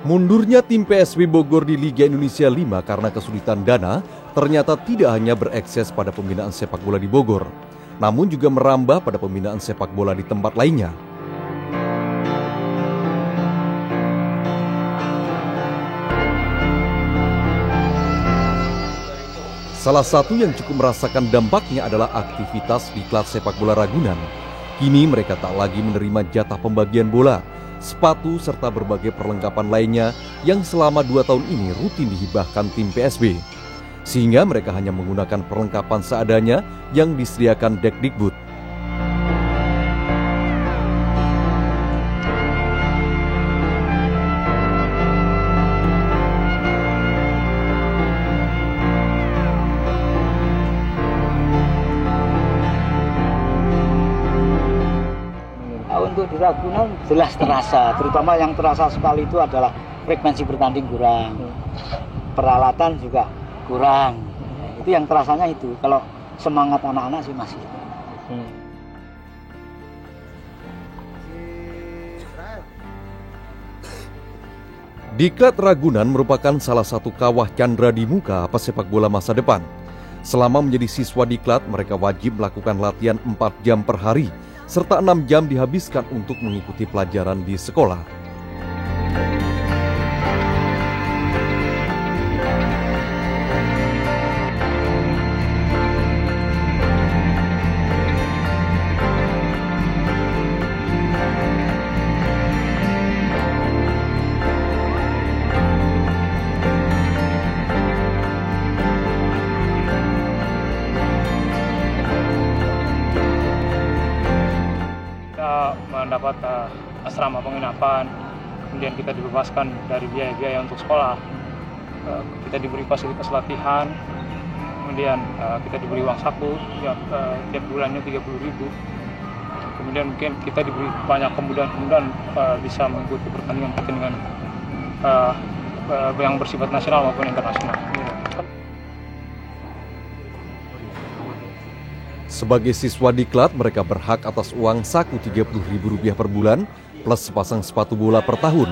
Mundurnya tim PSB Bogor di Liga Indonesia 5 karena kesulitan dana ternyata tidak hanya berekses pada pembinaan sepak bola di Bogor, namun juga merambah pada pembinaan sepak bola di tempat lainnya. Salah satu yang cukup merasakan dampaknya adalah aktivitas diklat sepak bola Ragunan. Kini mereka tak lagi menerima jatah pembagian bola, sepatu, serta berbagai perlengkapan lainnya yang selama 2 tahun ini rutin dihibahkan tim PSB. Sehingga mereka hanya menggunakan perlengkapan seadanya yang disediakan Dekdikbud. Untuk di Ragunan jelas terasa, terutama yang terasa sekali itu adalah frekuensi bertanding kurang, peralatan juga kurang. Itu yang terasanya itu. Kalau semangat anak-anak sih masih. Diklat Ragunan merupakan salah satu kawah candra di muka pesepak bola masa depan. Selama menjadi siswa diklat, mereka wajib melakukan latihan 4 jam per hari, serta 6 jam dihabiskan untuk mengikuti pelajaran di sekolah. Mendapat asrama penginapan, kemudian kita dibebaskan dari biaya-biaya untuk sekolah, kita diberi fasilitas latihan, kemudian kita diberi uang saku tiap bulannya 30.000. Kemudian mungkin kita diberi banyak kemudahan bisa mengikuti pertandingan yang bersifat nasional maupun internasional. Sebagai siswa diklat, mereka berhak atas uang saku Rp30.000 per bulan, plus sepasang sepatu bola per tahun.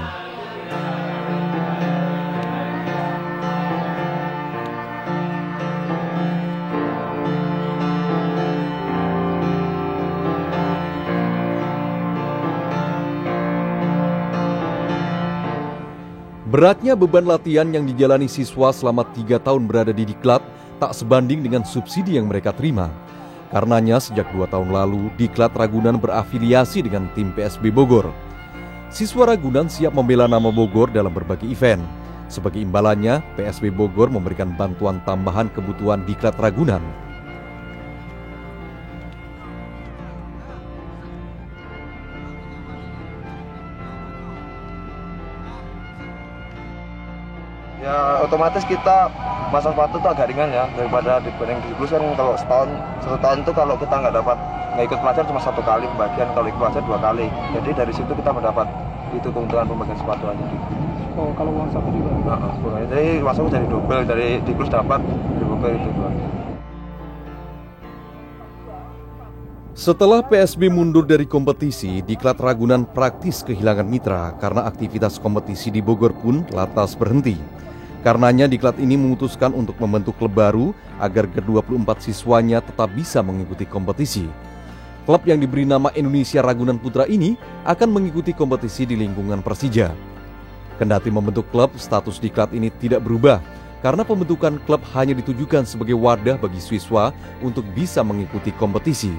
Beratnya beban latihan yang dijalani siswa selama 3 tahun berada di diklat tak sebanding dengan subsidi yang mereka terima. Karenanya sejak 2 tahun lalu, Diklat Ragunan berafiliasi dengan tim PSB Bogor. Siswa Ragunan siap membela nama Bogor dalam berbagai event. Sebagai imbalannya, PSB Bogor memberikan bantuan tambahan kebutuhan Diklat Ragunan. Ya otomatis kita masang sepatu itu agak ringan ya daripada dibanding di Plus kan. Kalau satu tahun itu kalau kita nggak ikut pelajar cuma 1 kali pembagian, kalau ikut pelajar 2 kali. Jadi dari situ kita mendapat itu keuntungan pembagian sepatu aja di. Oh, kalau uang saku juga? Jadi uang saku jadi double, dari di Plus dapat di Bogor itu 2. Setelah PSB mundur dari kompetisi, Diklat Ragunan praktis kehilangan mitra karena aktivitas kompetisi di Bogor pun lantas berhenti. Karenanya Diklat ini memutuskan untuk membentuk klub baru agar ke-24 siswanya tetap bisa mengikuti kompetisi. Klub yang diberi nama Indonesia Ragunan Putra ini akan mengikuti kompetisi di lingkungan Persija. Kendati membentuk klub, status Diklat ini tidak berubah karena pembentukan klub hanya ditujukan sebagai wadah bagi siswa untuk bisa mengikuti kompetisi.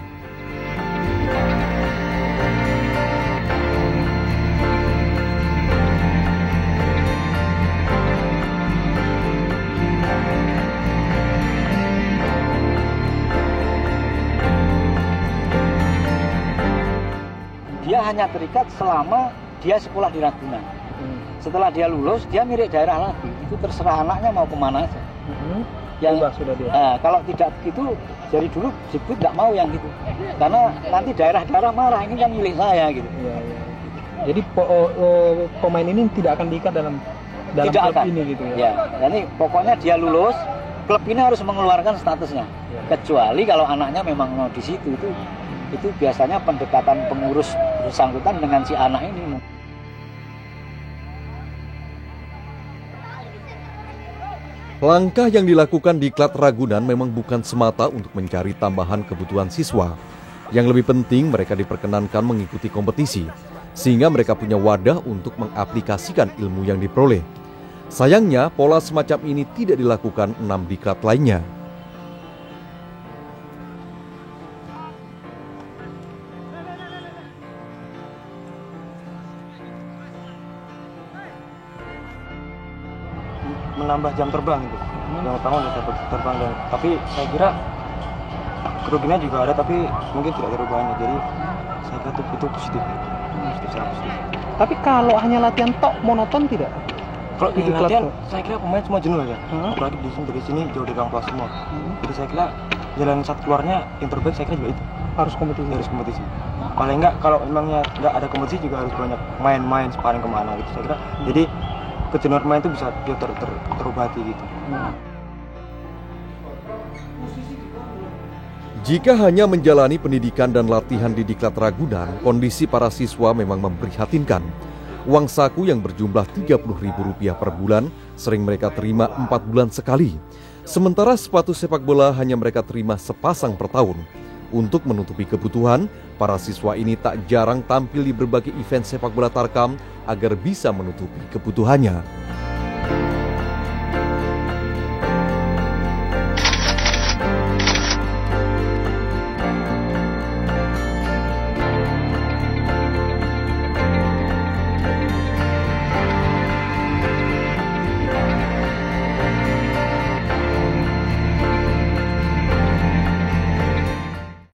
Dia hanya terikat selama dia sekolah di Ragunan. Setelah dia lulus, dia milik daerah lagi. Itu terserah anaknya mau kemana aja. Yang sudah dia. Kalau tidak begitu, dari dulu Dikbud nggak mau yang gitu. Karena nanti daerah-daerah marah, ini kan milik saya gitu. Jadi pemain ini tidak akan diikat dalam klub ini gitu ya. Jadi pokoknya dia lulus, klub ini harus mengeluarkan statusnya. Kecuali kalau anaknya memang mau di situ, itu biasanya pendekatan pengurus bersangkutan dengan si anak ini. Langkah yang dilakukan Diklat Ragunan memang bukan semata untuk mencari tambahan kebutuhan siswa. Yang lebih penting, mereka diperkenankan mengikuti kompetisi, sehingga mereka punya wadah untuk mengaplikasikan ilmu yang diperoleh. Sayangnya, pola semacam ini tidak dilakukan 6 diklat lainnya. Menambah jam terbang itu. Yang utama adalah terbang, tapi saya kira kerugiannya juga ada, tapi mungkin tidak terlalu banyak. Jadi saya kira itu positif. Sangat positif. Tapi kalau hanya latihan tok monoton tidak? Kalau di latihan, saya kira pemain semua jenuh ya. Apalagi dari sini jauh dari orang tua semua. Jadi saya kira jalan saat keluarnya yang terbaik saya kira juga itu. Harus kompetisi. Harus kompetisi. Paling enggak kalau memangnya enggak ada kompetisi juga harus banyak main-main sparring kemana gitu. Saya kira jadi kejenuhan main itu bisa dia terobati gitu. Jika hanya menjalani pendidikan dan latihan di Diklat Ragunan, kondisi para siswa memang memprihatinkan. Uang saku yang berjumlah Rp30.000 per bulan sering mereka terima 4 bulan sekali. Sementara sepatu sepak bola hanya mereka terima sepasang per tahun. Untuk menutupi kebutuhan, para siswa ini tak jarang tampil di berbagai event sepak bola tarkam agar bisa menutupi kebutuhannya.